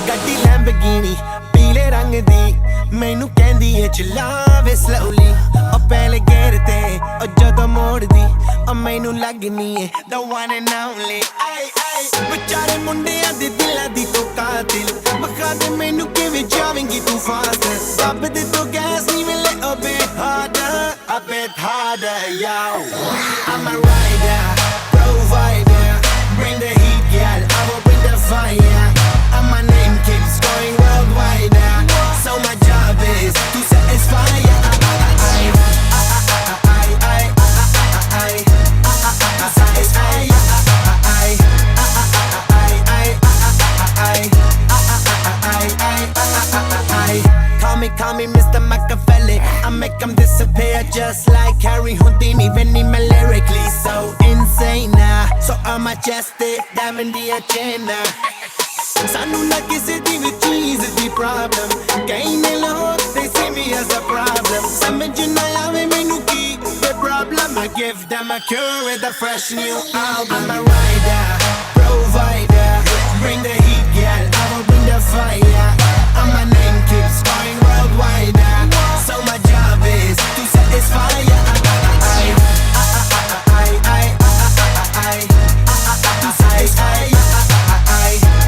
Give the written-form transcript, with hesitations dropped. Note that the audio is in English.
ਗੱਡੀ ਲੈਂਬਗੀਨੀ ਪੀਲੇ ਰੰਗ ਦੀ ਮੈਨੂੰ ਕਹਿੰਦੀ ਏ ਚਲਾਵੇ slowly ਉਹ ਪਹਿਲੇ ਗੇਰ ਤੇ ਉਹ ਜਦੋਂ ਮੋੜਦੀ ਉਹ ਮੈਨੂੰ ਲੱਗਨੀ ਏ the one and only ਵਿਚਾਰੇ ਮੁੰਡਿਆਂ ਦੇ ਦਿਲਾਂ ਦੀ ਤੂੰ ਕਾਤਿਲ ਬਖਾ ਦੇ ਮੈਨੂੰ ਕਿਵੇਂ ਜਾਵੇਂਗੀ ਤੂੰ ਫਾਸਟ ਰੱਬ ਦੇ ਤੋਂ ਗੈਸ ਨਹੀਂ ਮਿਲੇ a bit harder yo I'm a rider provider bring the heat girl I will bring the fire and my name keeps going worldwide so my job is to satisfy Call me Mr. Machiavelli I make them disappear just like Harry Houdini When I'm lyrically so insane So I'm majestic, diamond the agenda Sanu na kisi di vi cheese di problem Kahin lahore, they see me as a problem Samajh na aave mainu ki the problem I give them a cure with a fresh new album I'm a rider, provider, bring the